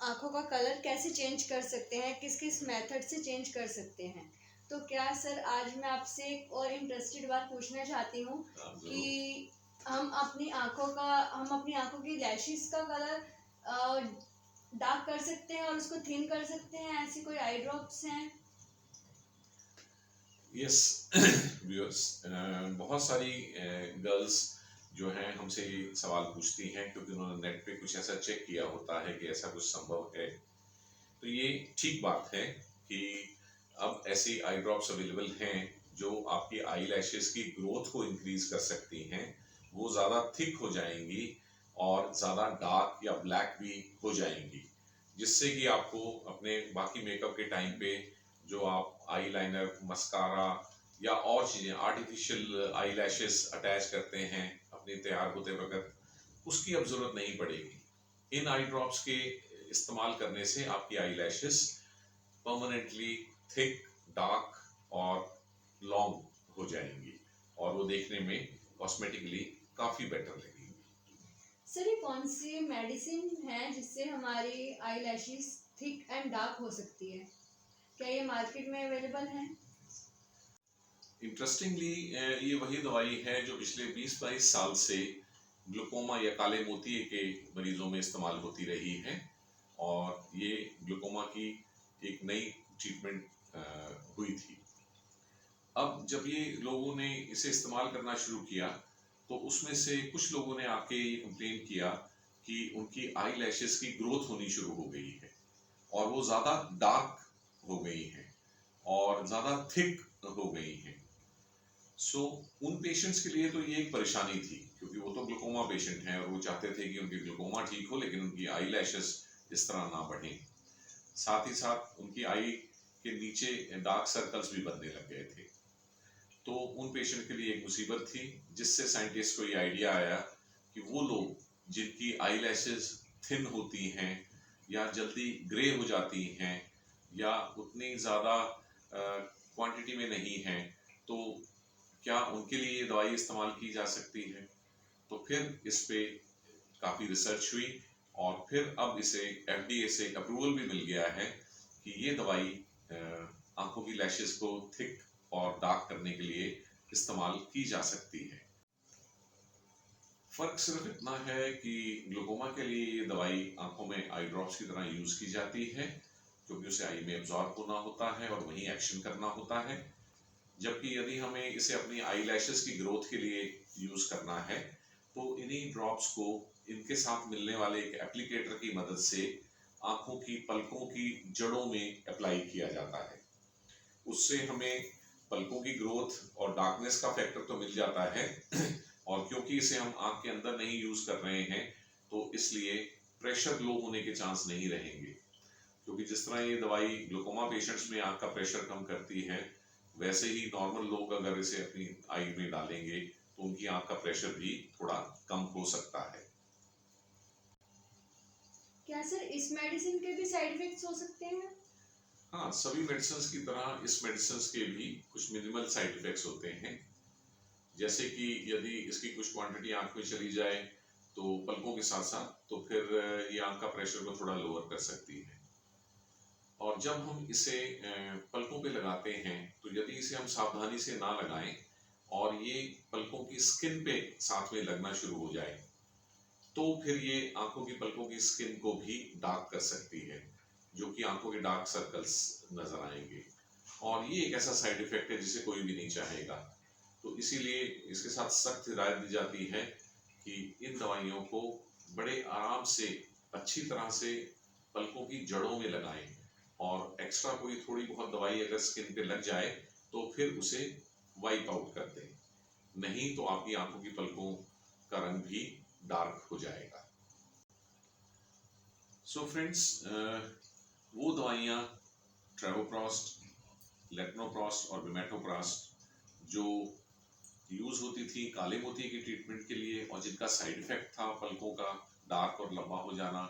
आँखों का कलर कैसे चेंज कर सकते हैं, किस किस मेथड से चेंज कर सकते हैं। तो क्या सर आज मैं आपसे एक और इंटरेस्टेड बात पूछना चाहती हूँ कि हम अपनी आँखों की लैशेस का कलर डार्क कर सकते हैं और उसको थिन कर सकते हैं, ऐसी कोई आई ड्रॉप्स हैं? यस व्यूअर्स, बहुत सारी गर्ल्स जो हैं हमसे ये सवाल पूछती हैं क्योंकि उन्होंने नेट पे कुछ ऐसा चेक किया होता है कि ऐसा कुछ संभव है। तो ये ठीक बात है कि अब ऐसी आई ड्रॉप्स अवेलेबल हैं जो आपकी आई लैशेस की ग्रोथ को इंक्रीज कर सकती हैं। वो ज़्यादा थिक हो जाएंगी और ज़्यादा डार्क या ब्लैक भी हो जाएंगी, जिससे कि आपको अपने बाकी मेकअप के टाइम पे जो आप आई लाइनर, मस्कारा या और चीज़ें आर्टिफिशियल आई लैशेस अटैच करते हैं अपने तैयार होते वक्त, उसकी अब ज़रूरत नहीं पड़ेगी। इन आई ड्रॉप्स के इस्तेमाल करने से आपकी eye lashes permanently thick, dark और लॉन्ग हो जाएंगी और वो देखने में कॉस्मेटिकली काफ़ी बेटर लगेगी। सर ये कौन सी मेडिसिन है जिससे हमारी eye lashes thick and dark हो सकती है? क्या ये मार्केट में अवेलेबल है? इंटरेस्टिंगली ये वही दवाई है जो पिछले 20-22 साल से ग्लूकोमा या काले मोतिये के मरीजों में इस्तेमाल होती रही है और ये ग्लूकोमा की एक नई ट्रीटमेंट हुई थी। अब जब ये लोगों ने इसे इस्तेमाल करना शुरू किया तो उसमें से कुछ लोगों ने आके ये कंप्लेन किया कि उनकी आई लैशेस की ग्रोथ होनी शुरू हो गई है और वो ज़्यादा डार्क हो गई हैं और ज़्यादा थिक हो गई हैं। सो उन पेशेंट्स के लिए तो ये एक परेशानी थी क्योंकि वो तो ग्लूकोमा पेशेंट हैं और वो चाहते थे कि उनकी ग्लूकोमा ठीक हो लेकिन उनकी आई लैशेस इस तरह ना बढ़ें। साथ ही साथ उनकी आई के नीचे डार्क सर्कल्स भी बनने लग गए थे। तो उन पेशेंट के लिए एक मुसीबत थी, जिससे साइंटिस्ट को ये आइडिया आया कि वो लोग जिनकी आई लैशेस थिन होती हैं या जल्दी ग्रे हो जाती हैं या उतनी ज़्यादा क्वांटिटी में नहीं हैं, तो क्या उनके लिए ये दवाई इस्तेमाल की जा सकती है। तो फिर इस पे काफ़ी रिसर्च हुई और फिर अब इसे FDA से अप्रूवल भी मिल गया है कि ये दवाई आंखों की लैशेस को थिक और डार्क करने के लिए इस्तेमाल की जा सकती है। फर्क सिर्फ इतना है कि ग्लूकोमा के लिए ये दवाई आंखों में आई ड्रॉप्स की तरह यूज की जाती है क्योंकि उसे आई में एब्जॉर्ब होना होता है और वहीं एक्शन करना होता है। जबकि यदि हमें इसे अपनी आई लैशेस की ग्रोथ के लिए यूज करना है तो इन्हीं ड्रॉप्स को इनके साथ मिलने वाले एक एप्लीकेटर की मदद से आंखों की पलकों की जड़ों में अप्लाई किया जाता है। उससे हमें पलकों की ग्रोथ और डार्कनेस का फैक्टर तो मिल जाता है और क्योंकि इसे हम आंख के अंदर नहीं यूज कर रहे हैं तो इसलिए प्रेशर लो होने के चांस नहीं रहेंगे। क्योंकि जिस तरह ये दवाई ग्लूकोमा पेशेंट्स में आंख का प्रेशर कम करती है, वैसे ही नॉर्मल लोग अगर इसे अपनी आई में डालेंगे तो उनकी आंख का प्रेशर भी थोड़ा कम हो सकता है। क्या सर इस मेडिसिन के भी साइड इफेक्ट्स हो सकते हैं? हाँ, सभी मेडिसिन की तरह इस मेडिसिन के भी कुछ मिनिमल साइड इफेक्ट्स होते हैं। जैसे कि यदि इसकी कुछ क्वांटिटी आंख में चली जाए तो पलकों के साथ साथ तो फिर ये आंख का प्रेशर को थोड़ा लोअर कर सकती है। और जब हम इसे पलकों पे लगाते हैं तो यदि इसे हम सावधानी से ना लगाएं और ये पलकों की स्किन पे साथ में लगना शुरू हो जाए तो फिर ये आंखों की पलकों की स्किन को भी डार्क कर सकती है, जो कि आंखों के डार्क सर्कल्स नजर आएंगे और ये एक ऐसा साइड इफेक्ट है जिसे कोई भी नहीं चाहेगा। तो इसीलिए इसके साथ सख्त हिदायत दी जाती है कि इन दवाइयों को बड़े आराम से अच्छी तरह से पलकों की जड़ों में लगाएं और एक्स्ट्रा कोई थोड़ी बहुत दवाई अगर स्किन पे लग जाए तो फिर उसे वाइप आउट कर दें, नहीं तो आपकी आंखों की पलकों का रंग भी डार्क हो जाएगा। सो फ्रेंड्स, वो दवाइयाँ ट्रेवोप्रॉस्ट, लेटनोप्रॉस्ट और बिमेटोप्रॉस्ट जो यूज होती थी काले मोतिये की ट्रीटमेंट के लिए और जिनका साइड इफेक्ट था पलकों का डार्क और लंबा हो जाना,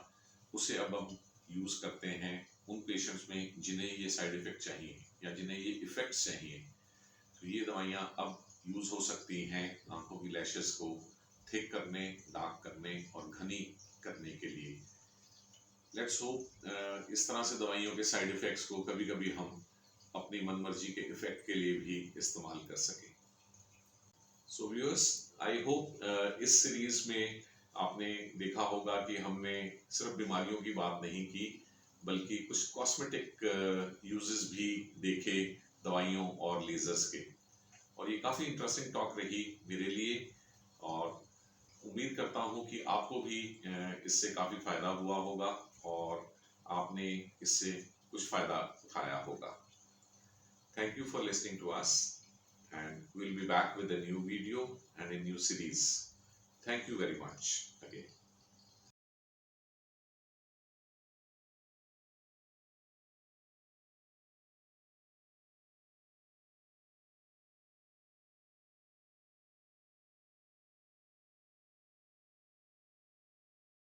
उसे अब हम यूज करते हैं उन पेशेंट्स में जिन्हें ये साइड इफेक्ट चाहिए या जिन्हें ये इफेक्ट्स चाहिए। तो ये दवाइयाँ अब यूज हो सकती हैं आंखों की लैशेस को थिक करने, डार्क करने और घनी करने के लिए। लेट्स होप इस तरह से दवाइयों के साइड इफ़ेक्ट्स को कभी कभी हम अपनी मनमर्जी के इफ़ेक्ट के लिए भी इस्तेमाल कर सकें। सो व्यूअर्स, आई होप इस सीरीज में आपने देखा होगा कि हमने सिर्फ बीमारियों की बात नहीं की, बल्कि कुछ कॉस्मेटिक यूजेस भी देखे दवाइयों और लेजर्स के, और ये काफ़ी इंटरेस्टिंग टॉक रही मेरे लिए, और उम्मीद करता हूँ कि आपको भी इससे काफ़ी फ़ायदा हुआ होगा और आपने इससे कुछ फ़ायदा उठाया होगा। Thank you for listening to us, and we'll be back with a new video and a new series. Thank you very much again.